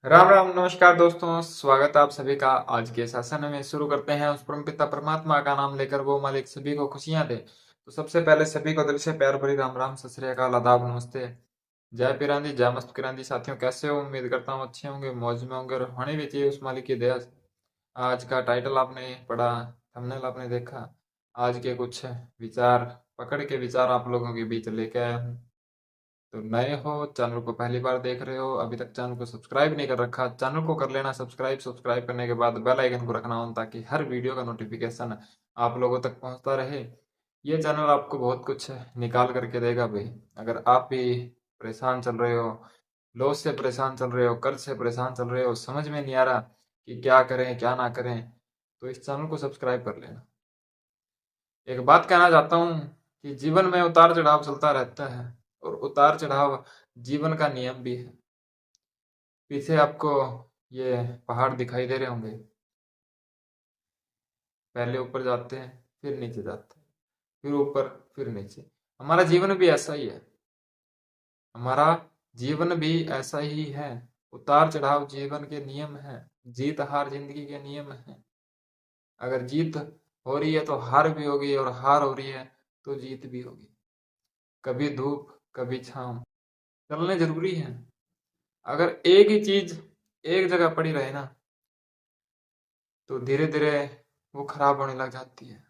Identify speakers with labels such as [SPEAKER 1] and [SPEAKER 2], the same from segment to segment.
[SPEAKER 1] राम राम नमस्कार दोस्तों, स्वागत है आप सभी का। आज के सेशन में शुरू करते हैं उस परमपिता परमात्मा का नाम लेकर, वो मालिक सभी को खुशियां दे। तो सबसे पहले सभी को दिल से प्यार भरी राम राम, सत श्री अकाल, आदाब, नमस्ते। जय पिरांदी, जय मस्त पिरांदी। साथियों, कैसे हो? उम्मीद करता हूँ अच्छे होंगे, मौज में होंगे, और होने भी चाहिए उस मालिक की दया से। आज का टाइटल आपने पढ़ा, थंबनेल आपने देखा। आज के कुछ विचार, पकड़ के विचार आप लोगों के बीच लेके आया हूँ। तो नए हो, चैनल को पहली बार देख रहे हो, अभी तक चैनल को सब्सक्राइब नहीं कर रखा, चैनल को कर लेना सब्सक्राइब। सब्सक्राइब करने के बाद बेल आइकन को रखना ऑन, ताकि हर वीडियो का नोटिफिकेशन आप लोगों तक पहुंचता रहे। ये चैनल आपको बहुत कुछ निकाल करके देगा भाई। अगर आप भी परेशान चल रहे हो, लॉस से परेशान चल रहे हो, कर्ज से परेशान चल रहे हो, समझ में नहीं आ रहा कि क्या करें क्या ना करें, तो इस चैनल को सब्सक्राइब कर लेना। एक बात कहना चाहता हूँ कि जीवन में उतार चढ़ाव चलता रहता है, और उतार चढ़ाव जीवन का नियम भी है। पीछे आपको ये पहाड़ दिखाई दे रहे होंगे। पहले ऊपर जाते हैं, फिर नीचे जाते हैं, फिर ऊपर, फिर नीचे। हमारा जीवन भी ऐसा ही है। हमारा जीवन भी ऐसा ही है। उतार चढ़ाव जीवन के नियम है। जीत हार जिंदगी के नियम है। अगर जीत हो रही है तो हार भी होगी, और हार हो रही है तो जीत भी होगी। कभी धूप कभी छांव, चलने जरूरी है। अगर एक ही चीज एक जगह पड़ी रहे ना, तो धीरे धीरे वो खराब होने लग जाती है।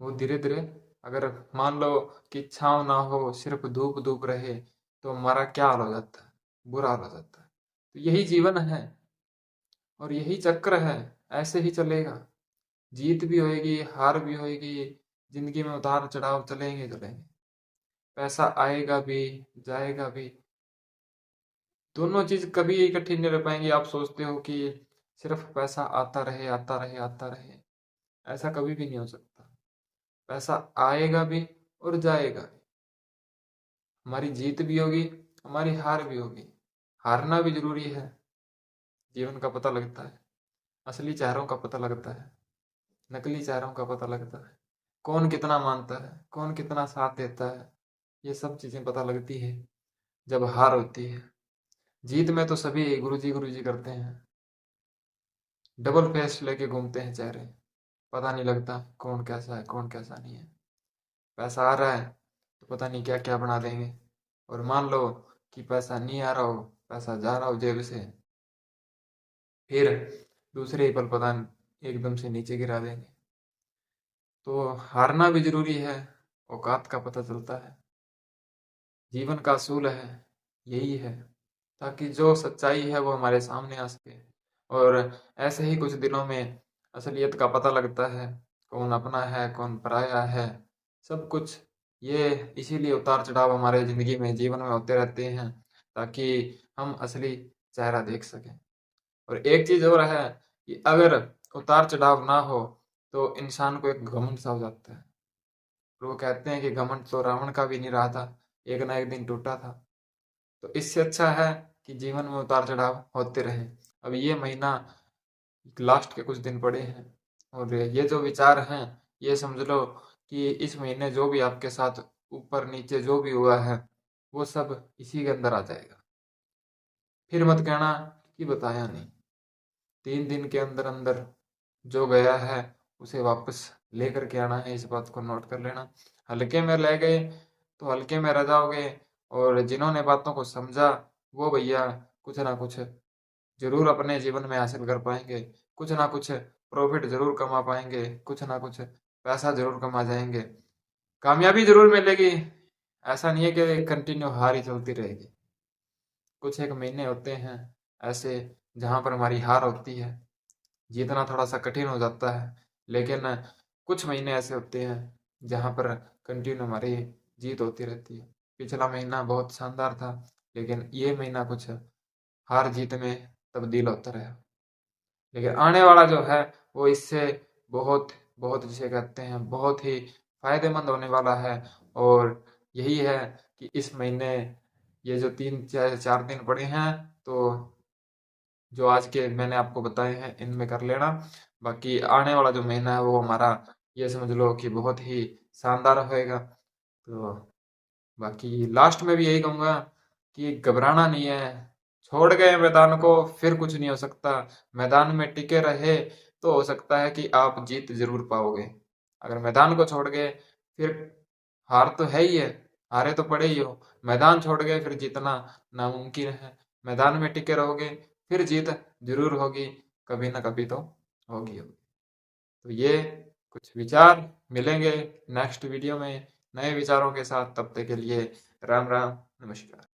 [SPEAKER 1] वो धीरे धीरे, अगर मान लो कि छांव ना हो, सिर्फ धूप धूप रहे, तो हमारा क्या हाल हो जाता है? बुरा हाल हो जाता है। तो यही जीवन है, और यही चक्र है। ऐसे ही चलेगा। जीत भी होएगी, हार भी होएगी। जिंदगी में उतार चढ़ाव चलेंगे चलेंगे। पैसा आएगा भी, जाएगा भी। दोनों चीज कभी इकट्ठी नहीं रह पाएंगी। आप सोचते हो कि सिर्फ पैसा आता रहे आता रहे आता रहे, ऐसा कभी भी नहीं हो सकता। पैसा आएगा भी और जाएगा भी। हमारी जीत भी होगी, हमारी हार भी होगी। हारना भी जरूरी है। जीवन का पता लगता है, असली चेहरों का पता लगता है, नकली चेहरों का पता लगता है। कौन कितना मानता है, कौन कितना साथ देता है, ये सब चीजें पता लगती है जब हार होती है। जीत में तो सभी गुरुजी करते हैं। डबल फेस लेके घूमते हैं चेहरे। पता नहीं लगता कौन कैसा है, कौन कैसा नहीं है। पैसा आ रहा है तो पता नहीं क्या क्या बना देंगे, और मान लो कि पैसा नहीं आ रहा हो, पैसा जा रहा हो जेब से, फिर दूसरे ही पल पता नहीं एकदम से नीचे गिरा देंगे। तो हारना भी जरूरी है। औकात का पता चलता है। जीवन का असूल है, यही है, ताकि जो सच्चाई है वो हमारे सामने आ सके। और ऐसे ही कुछ दिनों में असलियत का पता लगता है, कौन अपना है कौन पराया है, सब कुछ। ये इसीलिए उतार चढ़ाव हमारे जिंदगी में, जीवन में होते रहते हैं, ताकि हम असली चेहरा देख सकें। और एक चीज और है कि अगर उतार चढ़ाव ना हो, तो इंसान को एक घमंड सा हो जाता है। और वो कहते हैं कि घमंड तो रावण का भी नहीं रहा था, एक ना एक दिन टूटा था। तो इससे अच्छा है कि जीवन में उतार चढ़ाव होते रहे। अब ये महीना लास्ट के कुछ दिन पड़े हैं, और ये जो विचार हैं, ये समझ लो कि इस महीने जो भी आपके साथ ऊपर नीचे जो भी हुआ है, वो सब इसी के अंदर आ जाएगा। फिर मत कहना कि बताया नहीं। 3 दिन के अंदर अंदर जो गया है उसे वापस लेकर के आना है, इस बात को नोट कर लेना। हल्के में ले गए तो हल्के में रह जाओगे, और जिन्होंने बातों को समझा, वो भैया कुछ ना कुछ जरूर अपने जीवन में हासिल कर पाएंगे। कुछ ना कुछ प्रॉफिट जरूर कमा पाएंगे, कुछ ना कुछ पैसा जरूर कमा जाएंगे, कामयाबी जरूर मिलेगी। ऐसा नहीं है कि कंटिन्यू हार ही चलती रहेगी। कुछ एक महीने होते हैं ऐसे, जहां पर हमारी हार होती है, जीतना थोड़ा सा कठिन हो जाता है। लेकिन कुछ महीने ऐसे होते हैं जहां पर कंटिन्यू हमारी जीत होती रहती है। पिछला महीना बहुत शानदार था, लेकिन ये महीना कुछ हार जीत में तब्दील होता रहा। लेकिन आने वाला जो है, वो इससे बहुत बहुत, जिसे कहते हैं, बहुत ही फायदेमंद होने वाला है। और यही है कि इस महीने ये जो 3 4 दिन पड़े हैं, तो जो आज के मैंने आपको बताए हैं इनमें कर लेना। बाकी आने वाला जो महीना है वो हमारा, ये समझ लो कि बहुत ही शानदार होएगा। तो बाकी लास्ट में भी यही कहूंगा कि घबराना नहीं है। छोड़ गए मैदान को फिर कुछ नहीं हो सकता। मैदान में टिके रहे तो हो सकता है कि आप जीत जरूर पाओगे। अगर मैदान को छोड़ गए फिर हार तो है ही है, हारे तो पड़े ही हो। मैदान छोड़ गए फिर जीतना नामुमकिन है। मैदान में टिके रहोगे फिर जीत जरूर होगी, कभी ना कभी तो होगी होगी। तो ये कुछ विचार, मिलेंगे नेक्स्ट वीडियो में नए विचारों के साथ। तब तक के लिए राम राम, नमस्कार।